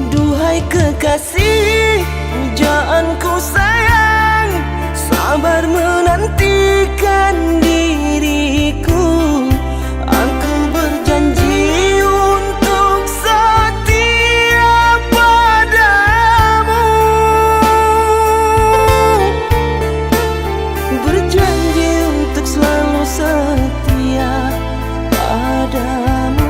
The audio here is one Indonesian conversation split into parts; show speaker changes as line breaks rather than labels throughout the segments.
Duhai kekasih, pujaanku sayang, sabar menantikan diriku. Aku berjanji untuk setia padamu, berjanji untuk selalu setia padamu.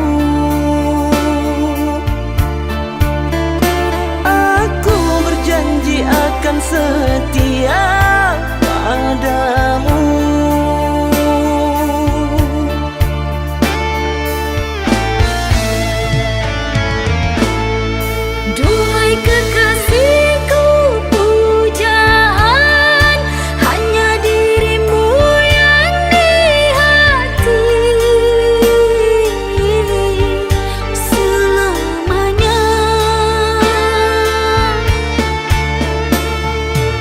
Aku berjanji akan setia padamu.
Duhai kekasihku, pujaan hanya dirimu yang di hati selamanya.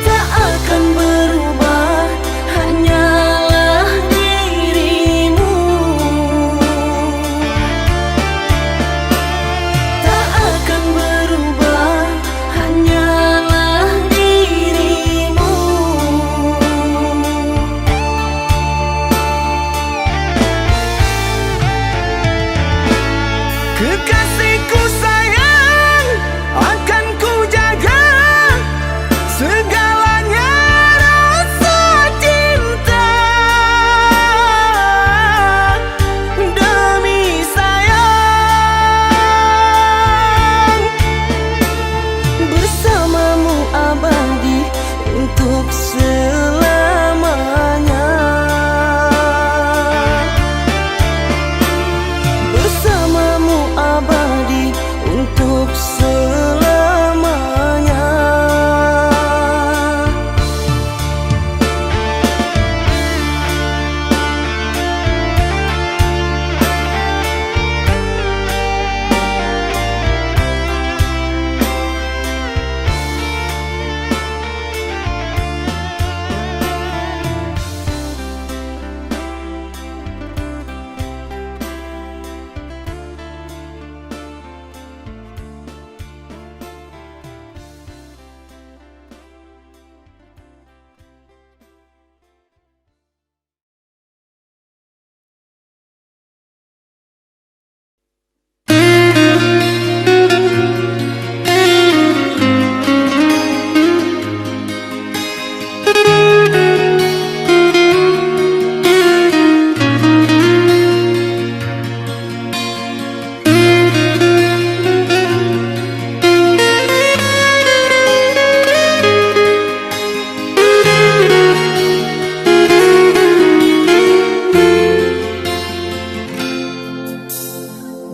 Tak akan berubah, hanyalah dirimu. Tak akan berubah, hanyalah dirimu. Kekasihku sayang, akan ku jaga segalanya rasa cinta. Demi sayang, bersamamu abadi untuk selamanya. Bersamamu abadi untuk selamanya.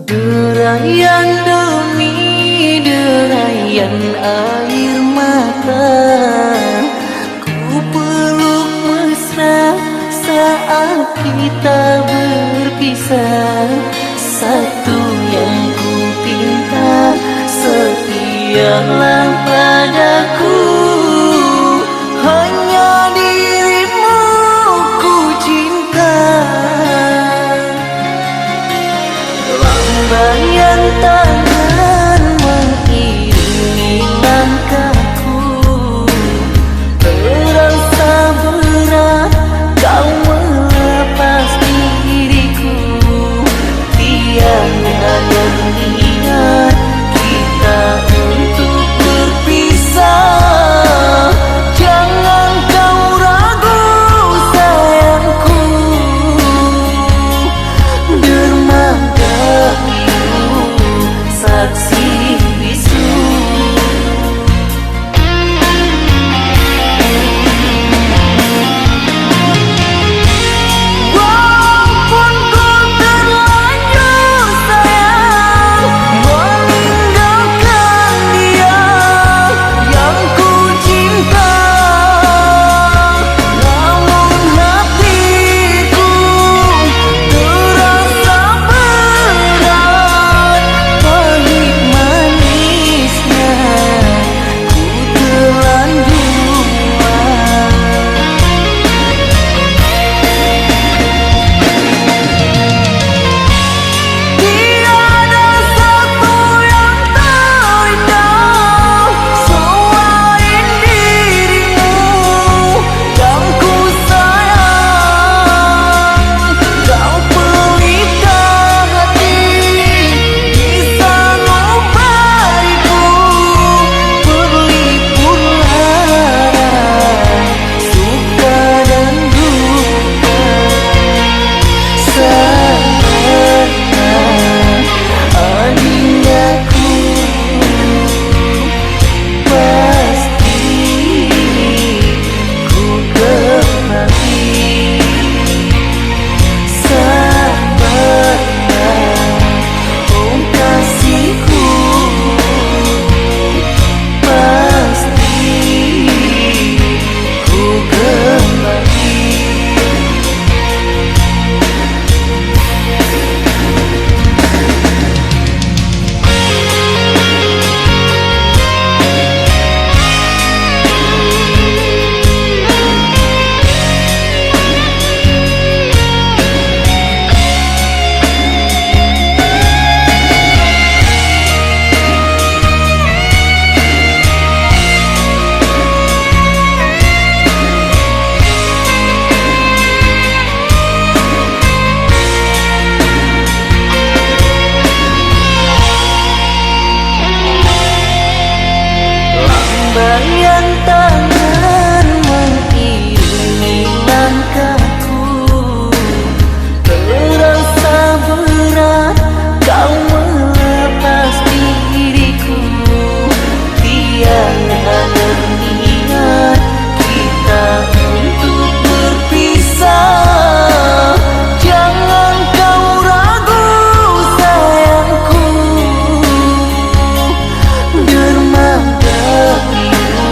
Derayan demi derayan air mata, ku peluk mesra saat kita berpisah. Satu yang ku pinta, setialah padaku. Hanya dirimu ku cinta. Lambaian tangan mengiringi langkahku, terasa berat kau melepas diriku. Tiada berniat kita untuk Sayang, tangan mengiringi langkahku. Terasa berat kau melepas diriku. Tiada berniat kita untuk berpisah. Jangan kau ragu sayangku. Dermaga biru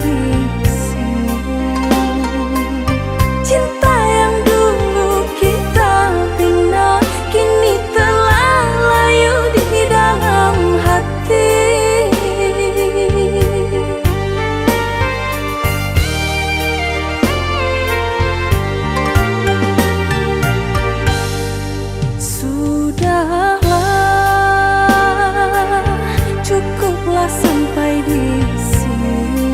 di sini. Cinta yang dulu kita bina kini telah layu di dalam hati. Sudahlah, cukuplah sampai di sini.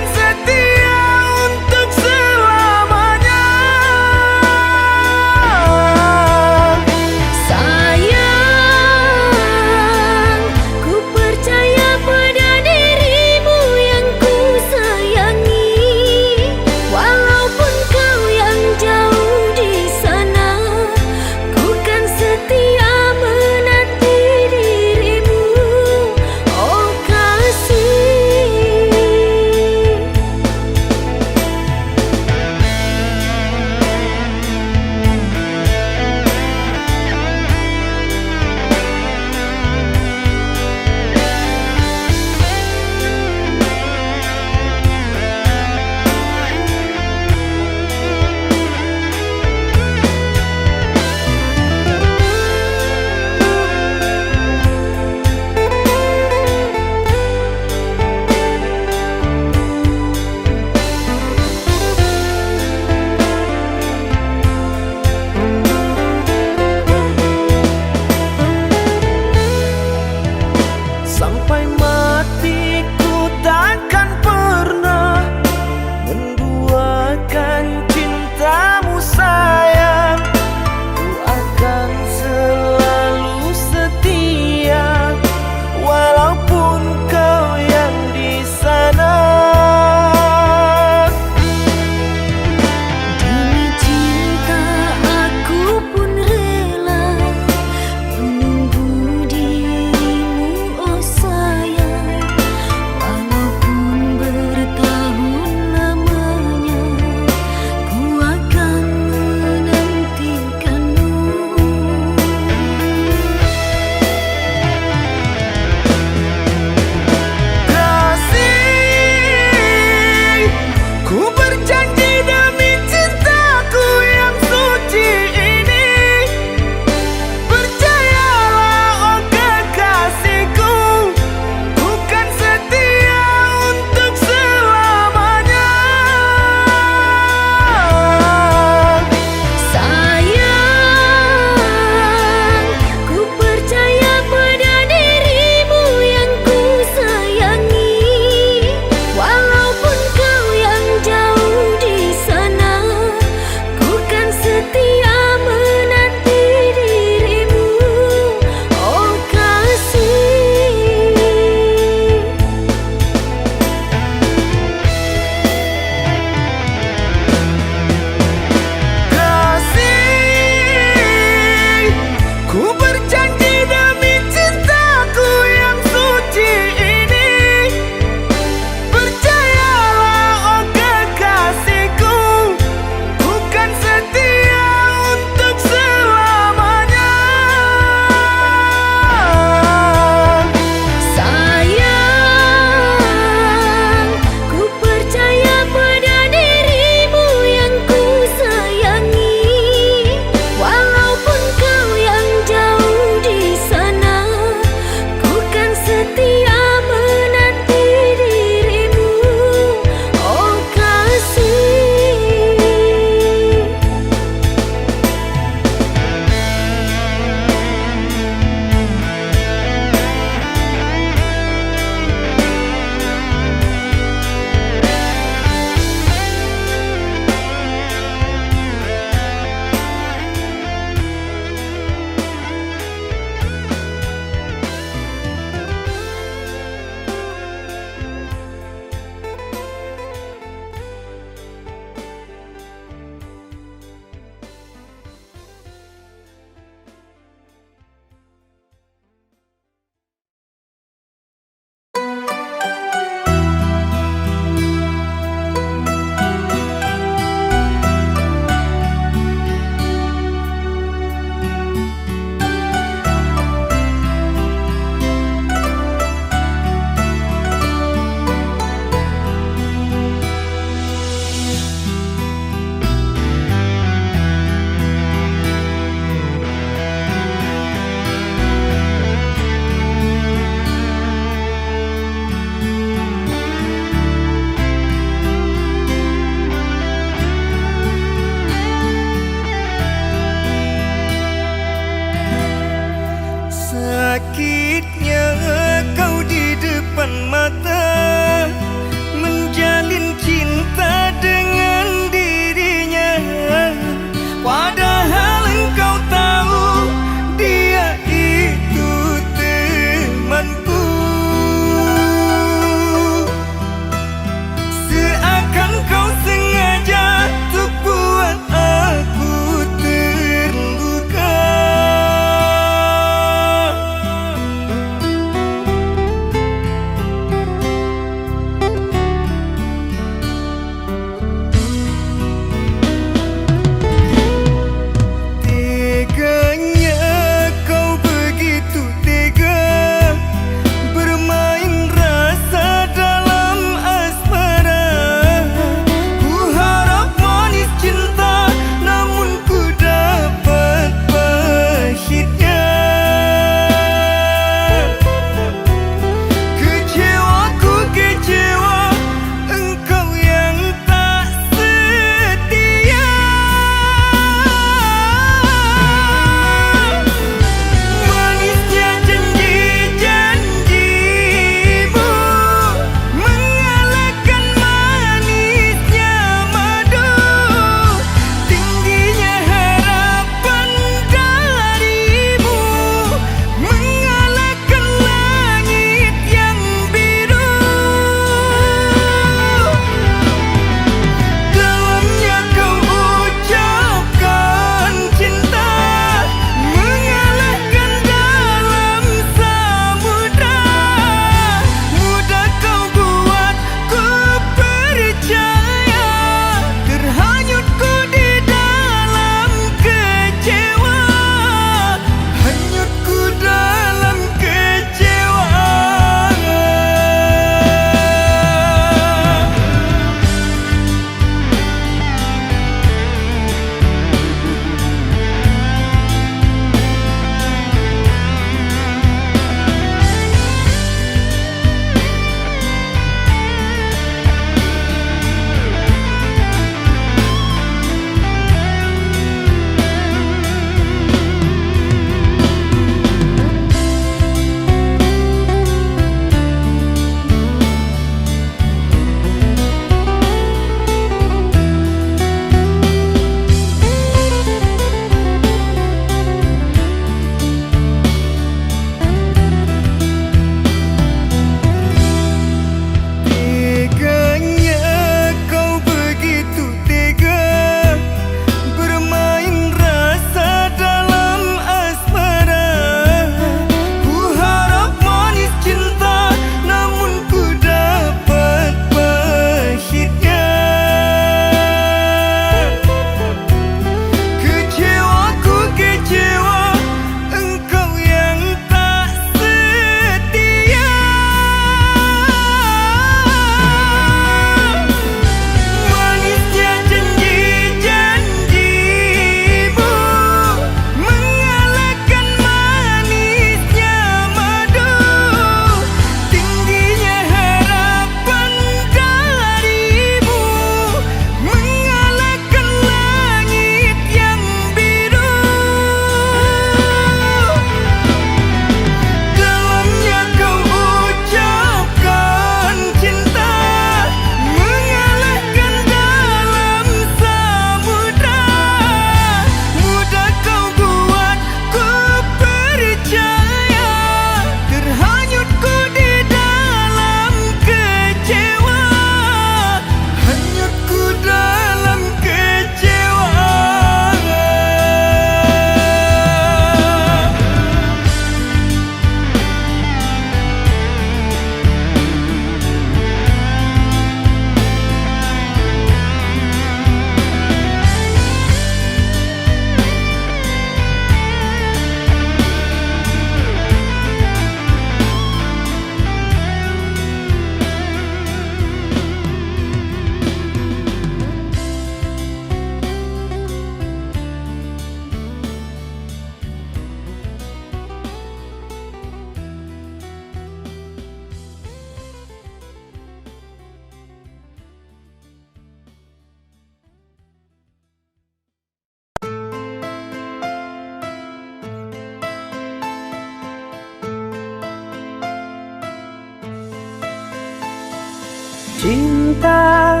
Cinta,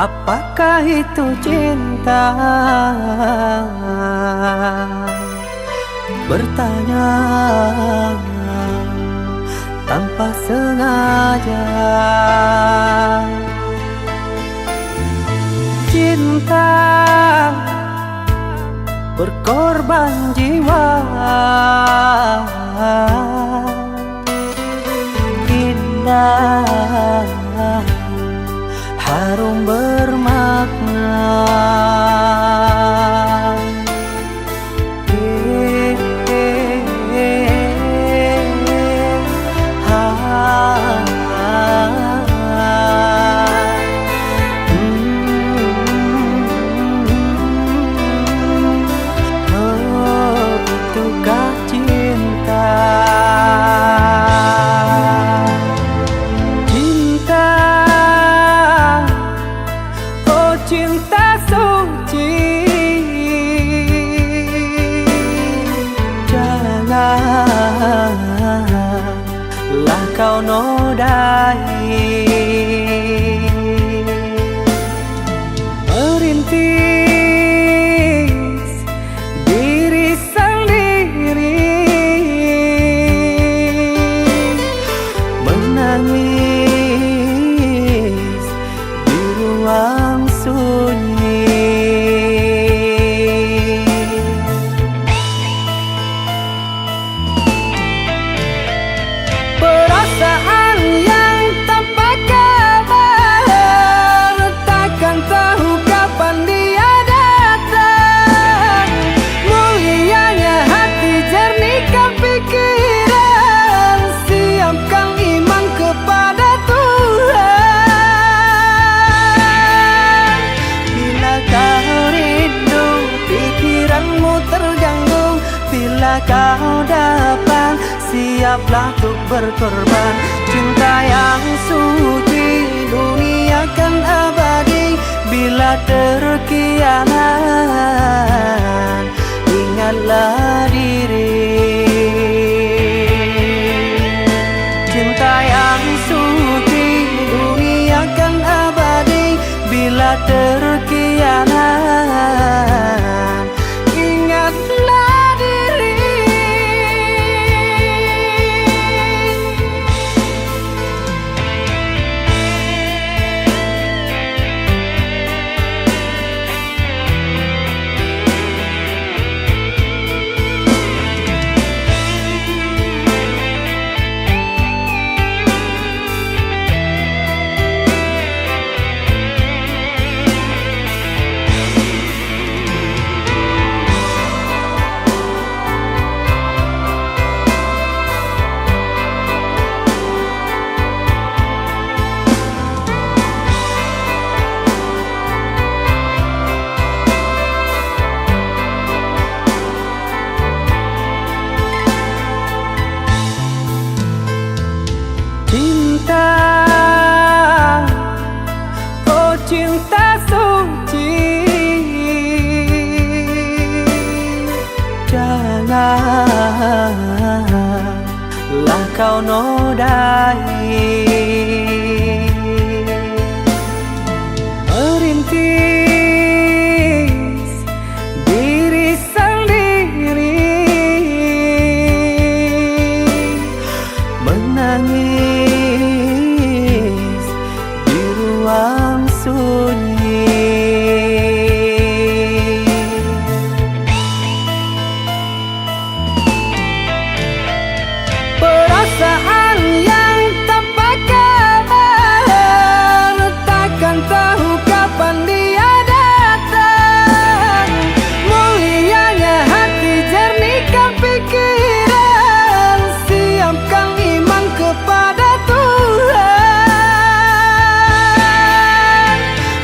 apakah itu cinta? Bertanya tanpa sengaja. Cinta berkorban jiwa, indah, harum bermakna. Itukah cinta? Cinta, oh cinta suci, janganlah kau nodai. Merintis diri sendiri, menangis di ruang sunyi. Perasaan yang tanpa kabar, takkan tahu kapan dia datang. Mulianya hati, jernihkan pikiran, siapkan iman kepada Tuhan. Bila kau rindu, pikiranmu terganggu, bila kau datang, siaplah untuk berkorban. Cinta yang suci, dunia kan abadi. Bila terkianat, ingatlah diri. Cinta yang suci, dunia kan abadi. Bila terkianat, ingatlah diri. Cinta, oh cinta suci, janganlah kau nodai. Merintis diri sendiri, menangis di ruang sunyi. Perasaan yang tanpa kabar, takkan tahu kapan dia datang. Mulianya hati, jernihkan pikiran, siapkan iman kepada Tuhan.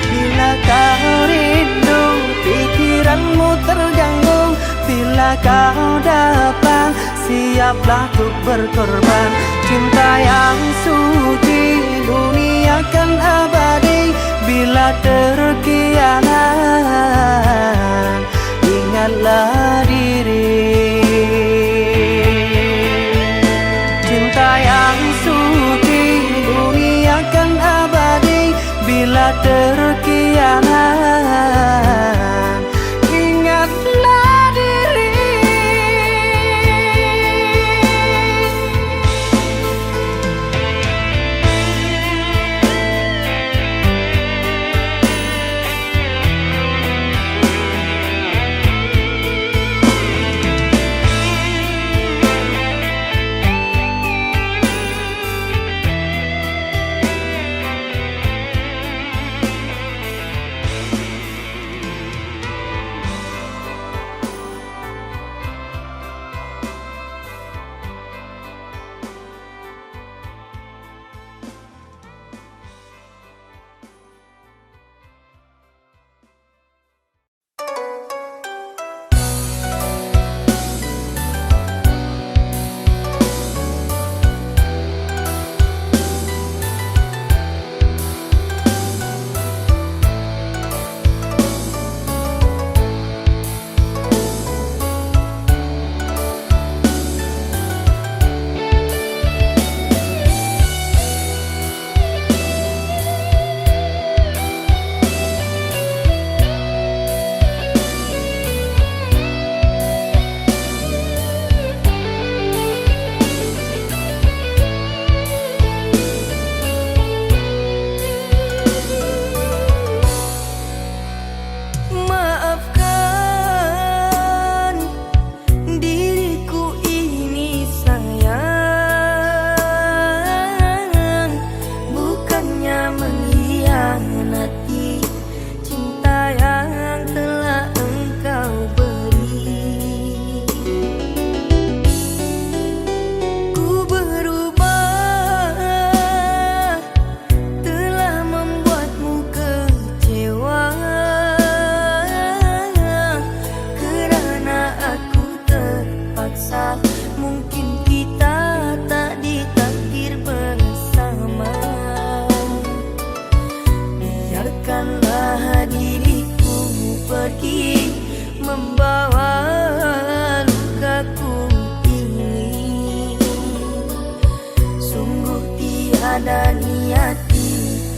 Bila kau rindu, pikiranmu terganggu, bila kau datang, siaplah untuk berkorban. Cinta yang suci, dunia kan abadi. Bila terkianat, ingatlah diri. Cinta yang suci, dunia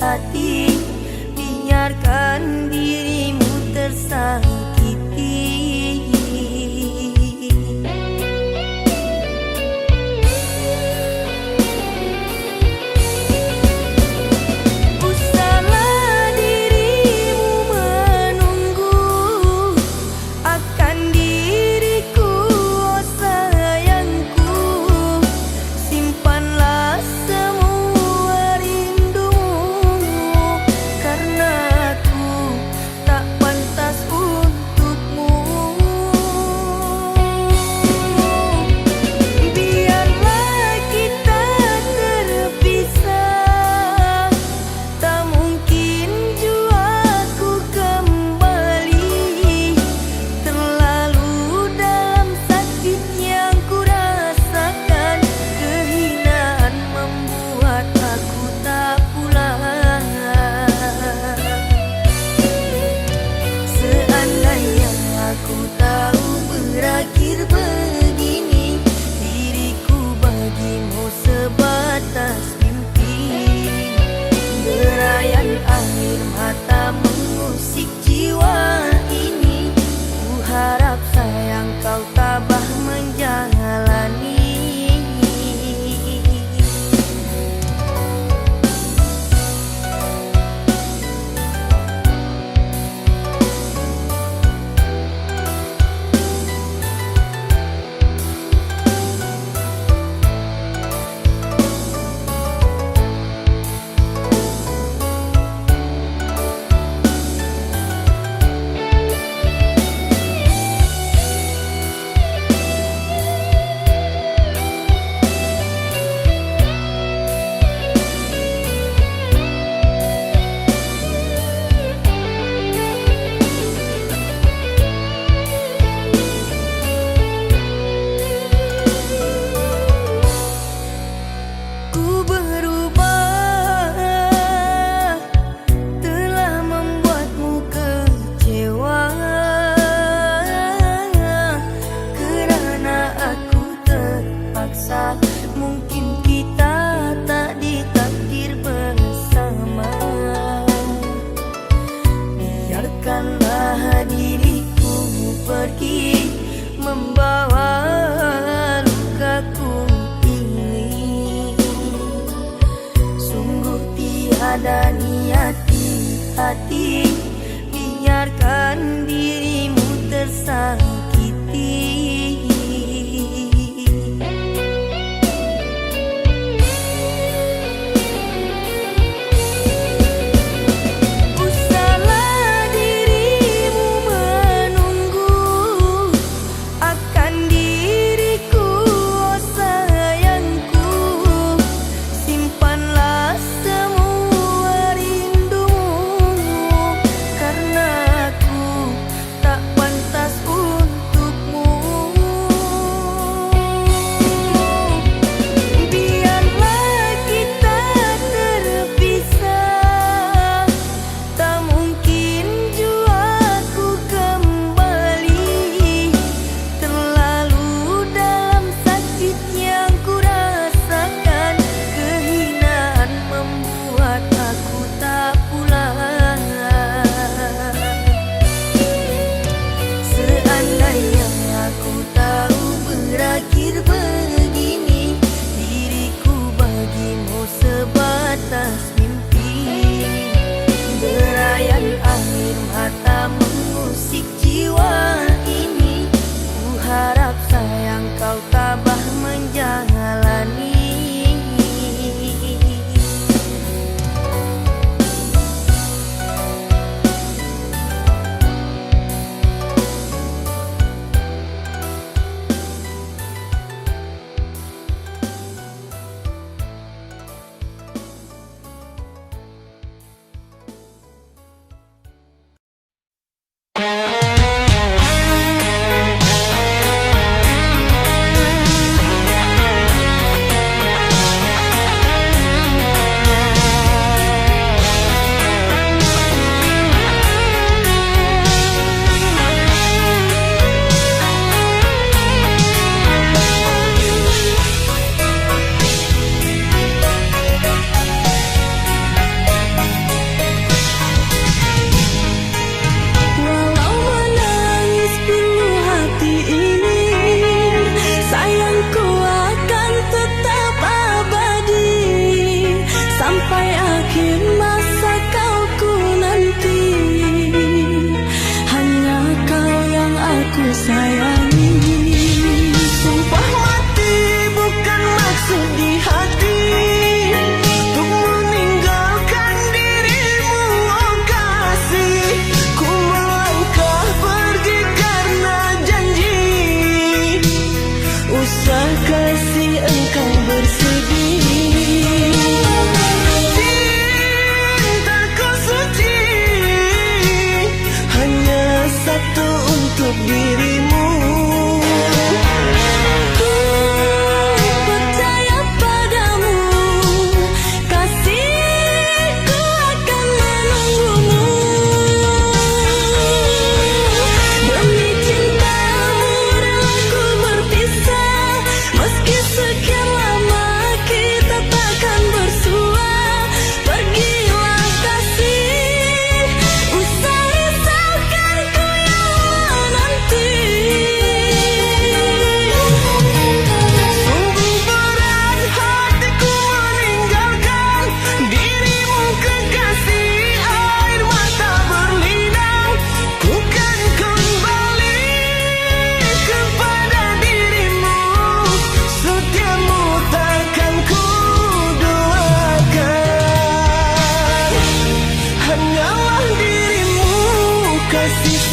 hati, biarkan dirimu tersakiti. Usahlah dirimu menunggu akan diriku, oh sayangku. Simpanlah semua rindumu, karena aku tak pantas untukmu. Biarlah kita terpisah, tak mungkin jua ku kembali. Terlalu dalam sakit yang ku rasakan, kehinaan membuat aku tak pulang. Seandainya aku tahu berakhir begini, diriku bagimu sebatas mimpi. Derayan air mata mengusik jiwa ini, ku harap sayang kau tabah menjalani. Ku berubah, telah membuatmu kecewa, kerana aku terpaksa. Mungkin kita tak ditakdir bersama. Biarkanlah diriku pergi, membawa lukaku ini. Sungguh tiada niat di hati, biarkan dirimu tersakiti. Usahlah dirimu menunggu akan diriku, oh sayangku. Simpanlah semua rindumu, karena aku tak pantas untukmu. Biarlah kita terpisah, tak mungkin jua ku kembali. Terlalu dalam sakit yang ku rasakan, kehinaan membuat aku tak pulang. Seandainya aku tahu berakhir begini, diriku bagimu sebatas mimpi. Derayan air mata mengusik jiwa ini, ku harap sayang kau tabah menjalani.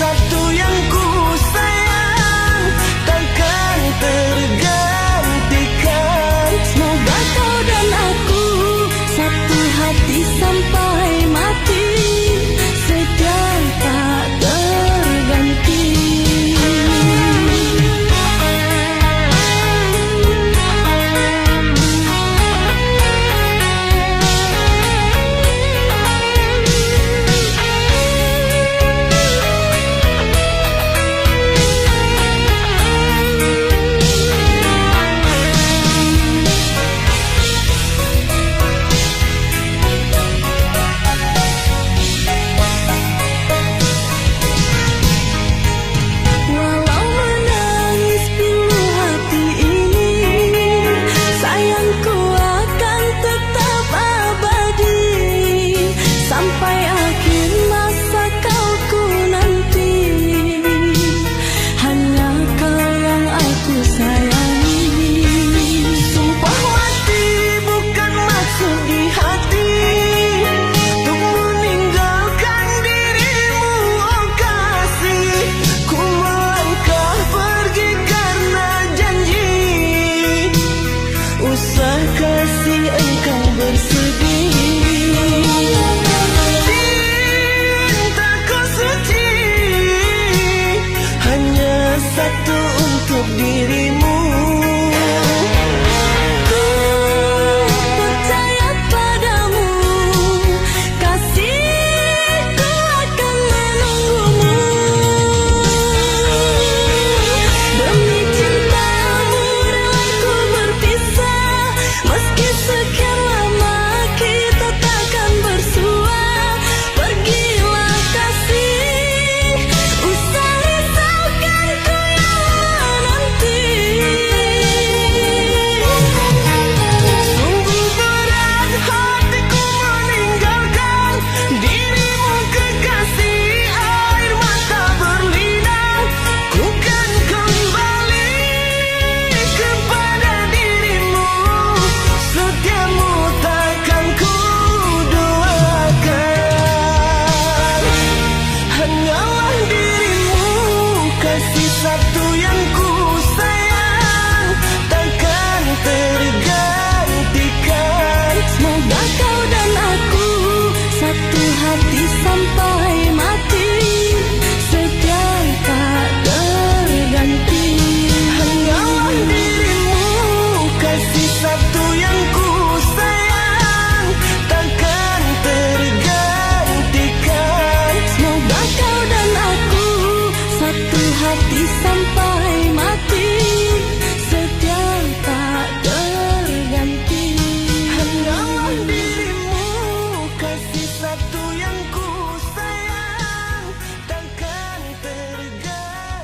satu yang ku sayang takkan tergantikan.
Semoga kau dan aku satu hati sampai mati, setia tak terganti. Walau menangis pilu hati ini, sayangku akan tetap abadi sampai akhir masa kau ku nanti. Hanya kau yang aku sayangi.
Sumpah mati bukan maksud di hati untuk meninggalkan dirimu, oh kasih. Ku melangkah pergi karena janji, usah kasih engkau bersedih. Cintaku suci hanya satu untuk dirimu.
Percaya padamu, kasihku akan menunggumu. Demi cintamu rela ku berpisah, meski sekian lama kita takkan bersua. Pergilah kasih, usah risaukan ku yang nanti.
Sungguh berat hatiku meninggalkan dirimu kekasih, air mata berlinang. Ku kan kembali kepada dirimu, setiamu takkan ku duakan. Hanyalah dirimu, kasih satu yang ku sayang takkan tergantikan.
Semoga kau dan aku satu hati sampai mati, setia tak terganti.
Hanyalah dirimu, kasih satu yang ku sayang takkan tergantikan.
Semoga kau dan aku satu hati sampai mati, setia tak terganti.
Hanyalah dirimu, kasih satu yang ku sayang takkan tergantikan.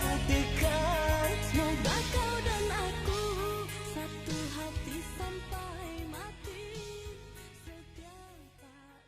Semoga kau dan aku satu hati sampai mati, setia tak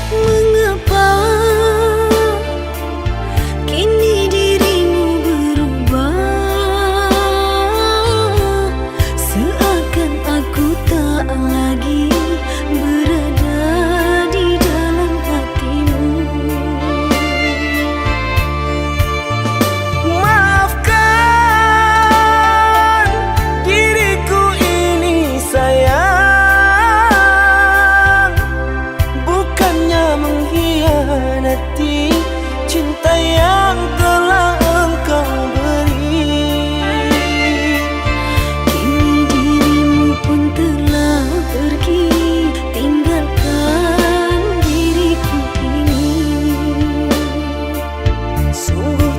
Mengapa kini dirimu berubah, seakan aku tak lagi berada di dalam hatimu.
Maafkan diriku ini sayang, bukannya mengkhianati cinta yang telah engkau beri.
Kini dirimu pun telah pergi, tinggalkan diriku ini.
Sungguh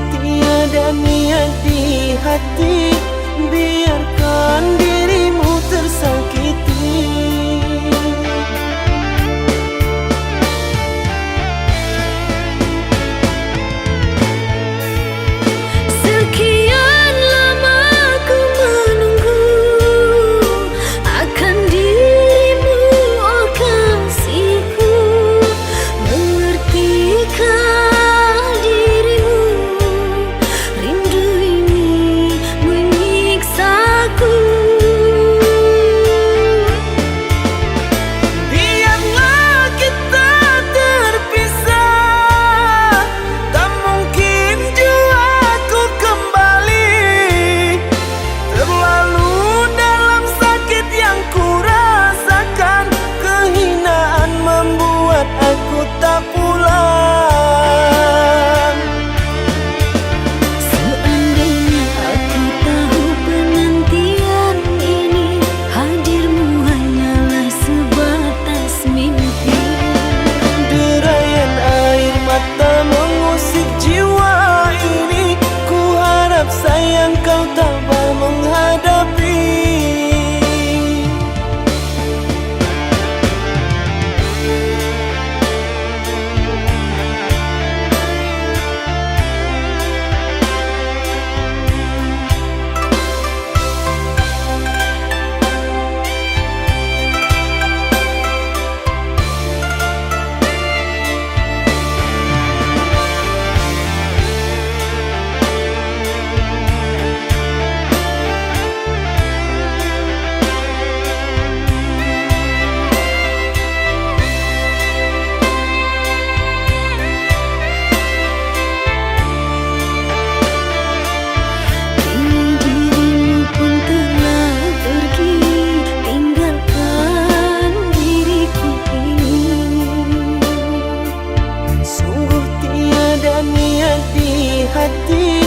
hati,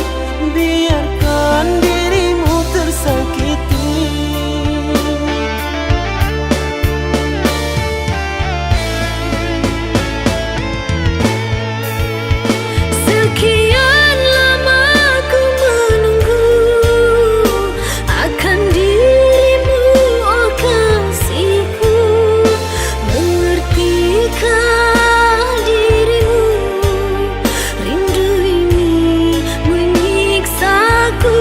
biarkan dirimu tersakiti.
Sekian lama ku menunggu akan dirimu, oh kasihku. Mengertikah dirimu, rindu ini menyiksaku.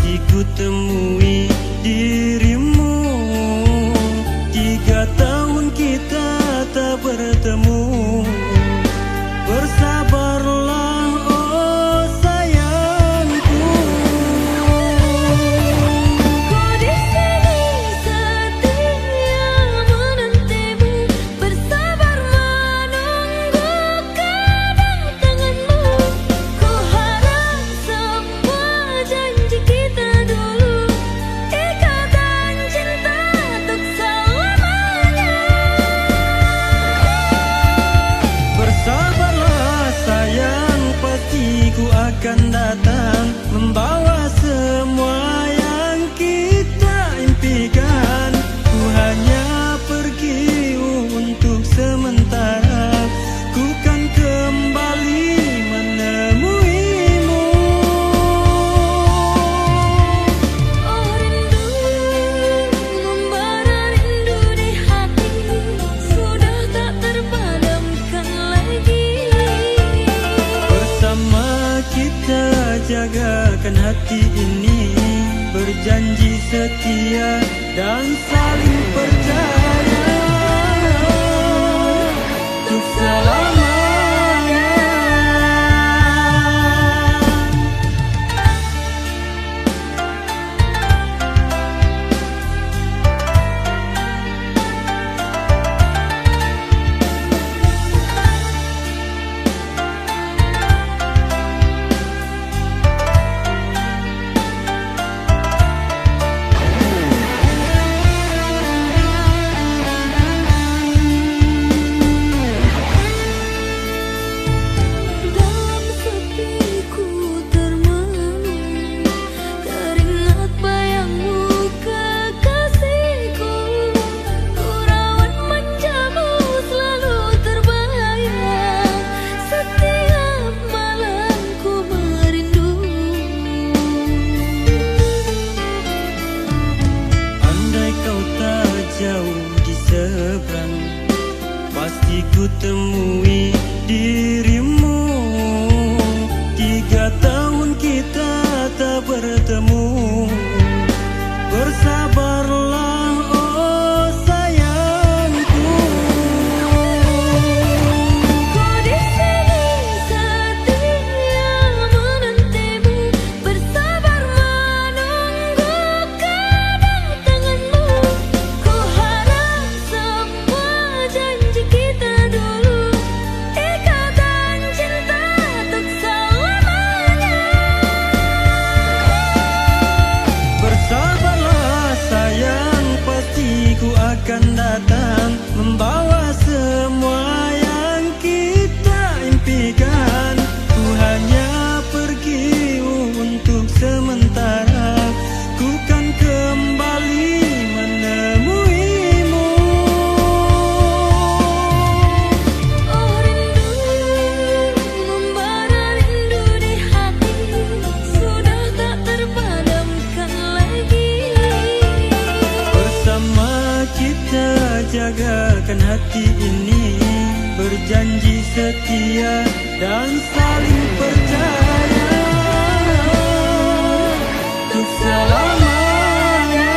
pasti ku temui dirimu. 3 tahun kita tak bertemu. Bersabarlah oh sayangku.
Ku di sini setia menantimu, bersabar menunggu kedatanganmu. Ku harap semua janji kita dulu, ikatan cinta untuk selamanya.
Bersabarlah sayang, pasti ku akan datang, membawa semua yang kita impikan. Ku hanya pergi untuk sementara, ku kan kembali menemuimu.
Oh rindu, membara rindu di hati, sudah tak terpadamkan lagi.
Bersama kita jagakan hati ini, berjanji setia dan saling percaya untuk selamanya.
Dalam sepiku termenung, teringat bayangmu kekasihku. Ku rawat manjamu selalu terbayang, setiap malam ku merindu.
Andai kau tak jauh di seberang, pasti ku temui dirimu. 3 tahun kita tak bertemu. Bersabarlah oh sayangku.
Ku di sini setia menantimu, bersabar menunggu kedatanganmu. Ku harap semua janji kita dulu, ikatan cinta untuk selamanya.
Bersabarlah sayang, pasti ku akan datang, membawa semua yang kita impikan. Ku hanya pergi untuk sementara, ku kan kembali menemuimu.
Oh rindu, membara rindu di hati, sudah tak terpadamkan lagi.
Bersama kita jagakan hati ini, berjanji setia dan saling percaya untuk selamanya.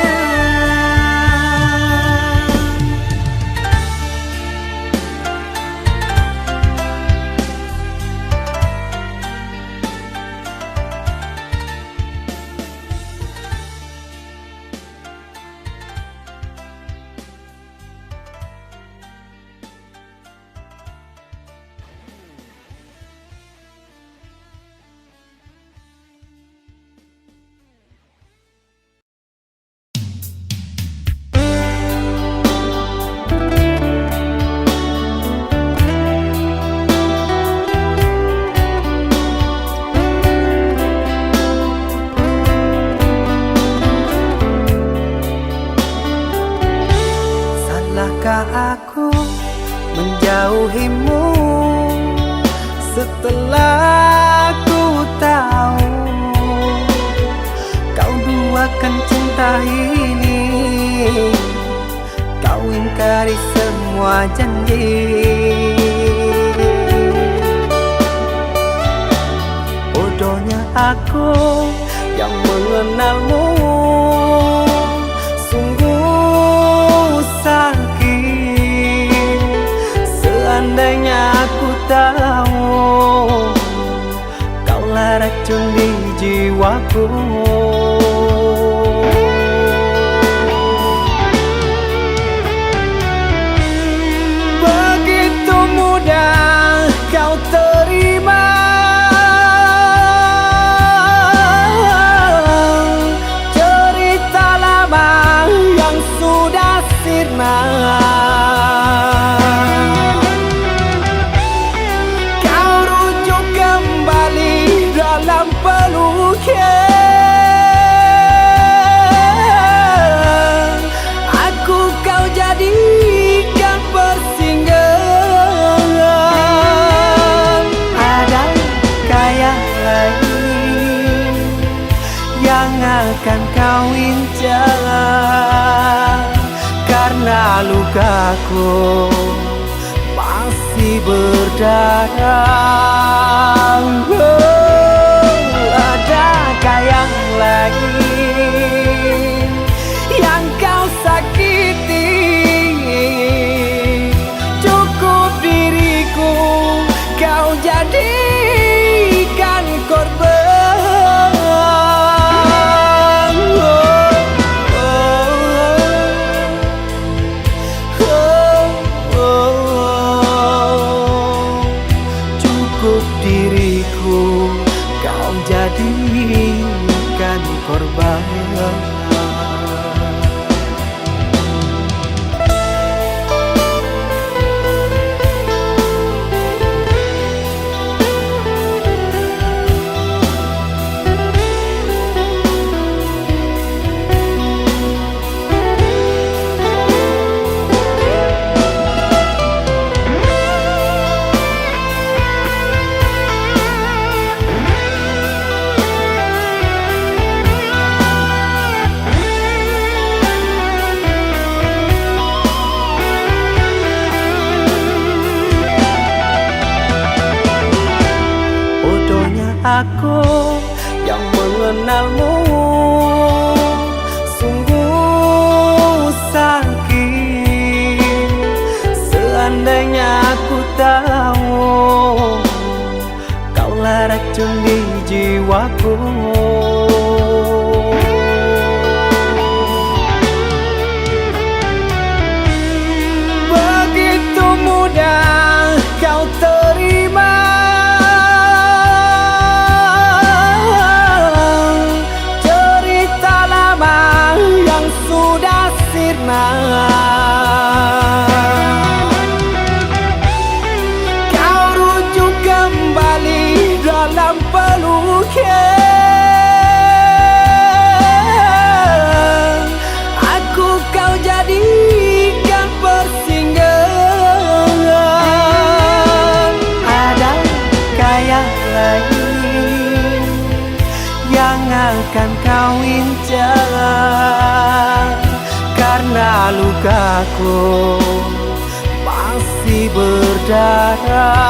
Salahkah aku menjauhimu setelah ku tahu kau duakan cinta ini? Kau ingkari semua janji. Bodohnya aku yang mengenalmu. Sungguh sakit seandainya aku tahu kaulah racun di jiwaku. Begitu mudah kau terima cerita lama yang sudah sirna. Kau rujuk kembali dalam peluknya. Aku kau jadikan persinggahan. Adakah yang lain yang akan kau incar? Karena lukaku masih berdarah. Adakah yang lain yang kau sakiti? Cukup diriku kau jadikan korban. Cukup diriku kau jadikan korban. Bodohnya aku yang mengenalmu. Sungguh sakit seandainya aku tahu kaulah racun di jiwaku. Begitu mudah kau terima cerita lama yang sudah sirna. Kau rujuk kembali dalam peluknya. Aku kau jadikan persinggahan. Adakah yang lain yang akan kau incar? Karena lukaku masih berdarah.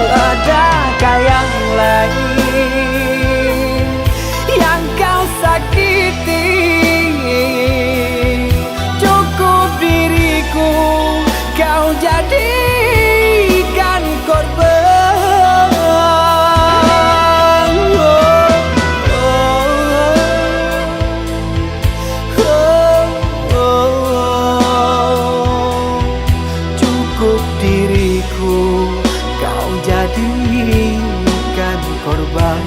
Adakah yang lain yang kau sakiti? Cukup diriku kau jadikan korban. Cukup diriku kau jadikan korban.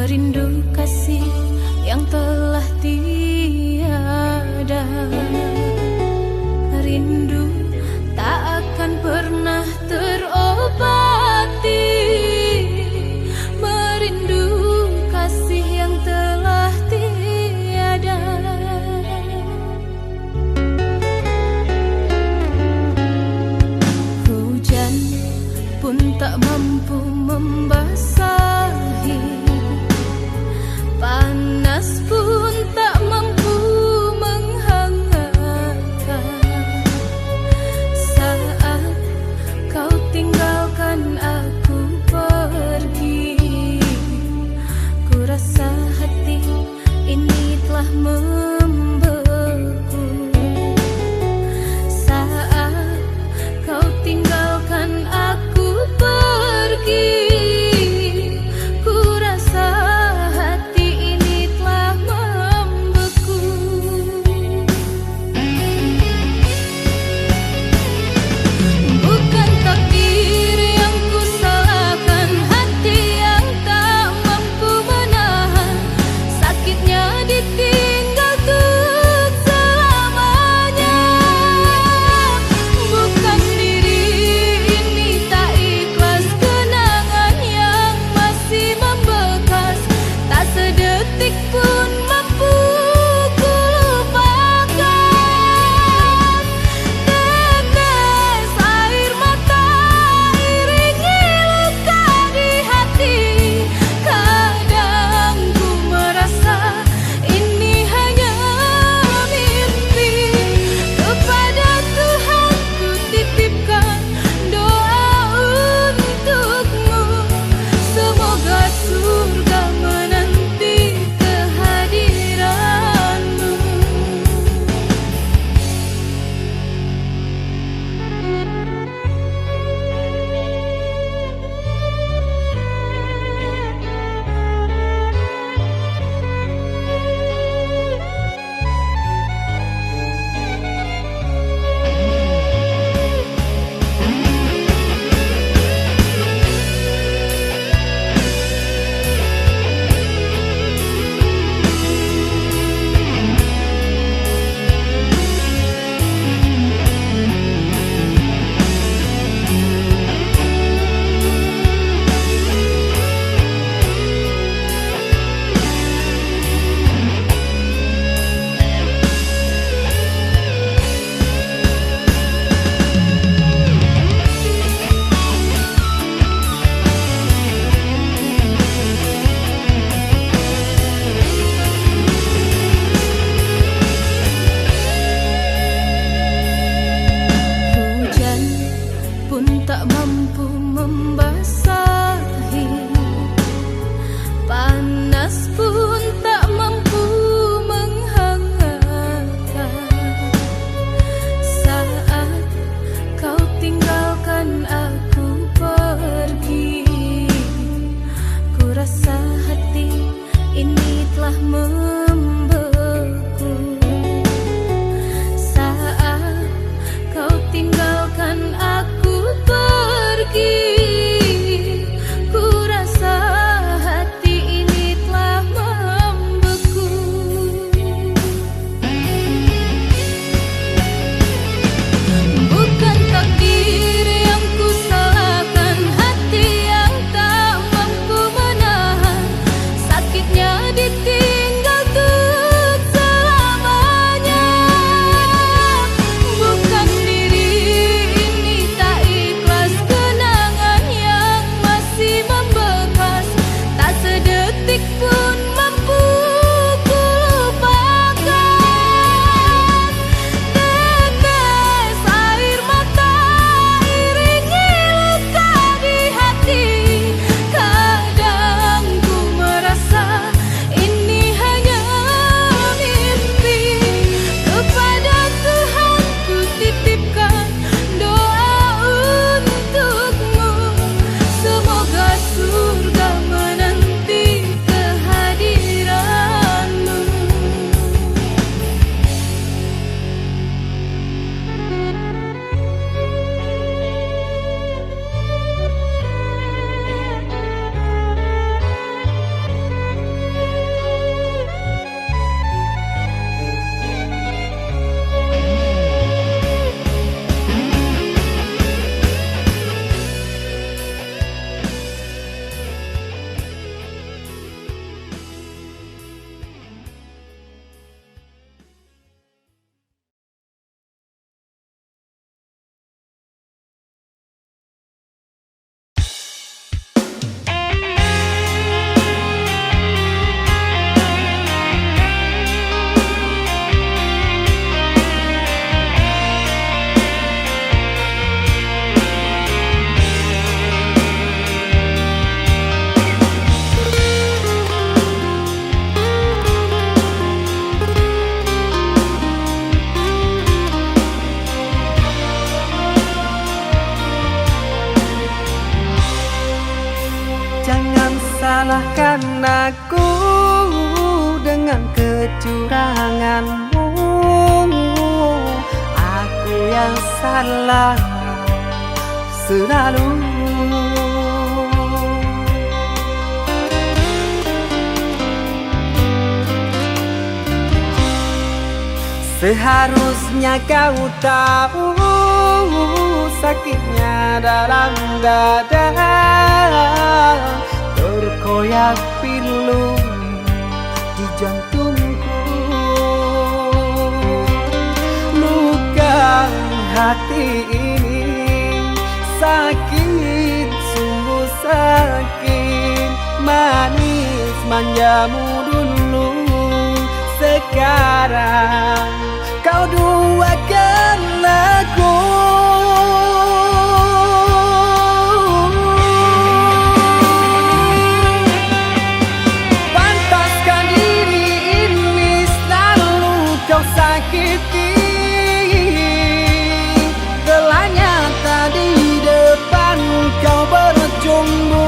merindu kasih yang telah tiada. Rindu tak akan pernah terobati, merindu kasih yang telah tiada. Hujan pun tak mampu membasahi, panas pun tak mampu menghangatkan.
salahkan aku dengan kecuranganmu. Aku yang salah selalu. Seharusnya kau tahu sakitnya dalam dada, terkoyak pilu di jantungku. Luka hati ini sakit, sungguh sakit. Manis manjamu dulu, sekarang kau duakan aku. Pantaskan diri ini selalu kau sakiti. Telah nyata di depan kau bercumbu.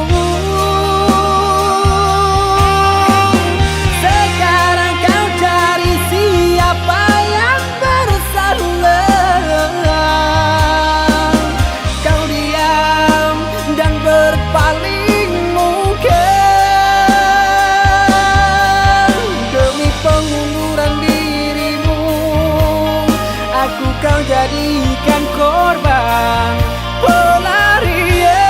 Kau jadikan korban pelarian.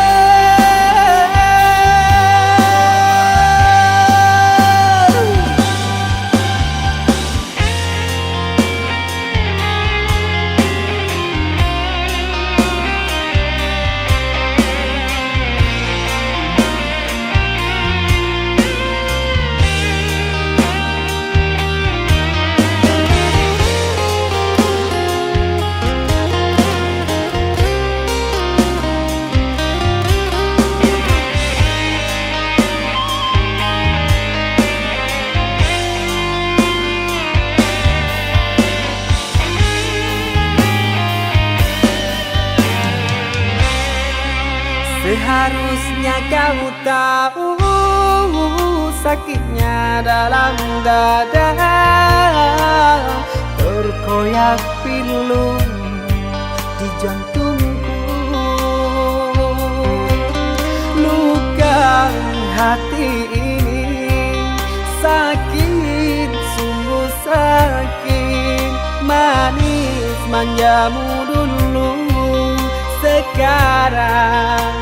Seharusnya kau tahu sakitnya dalam dada, terkoyak pilu di jantungku. Luka hati ini sakit, sungguh sakit. Manis manjamu dulu, sekarang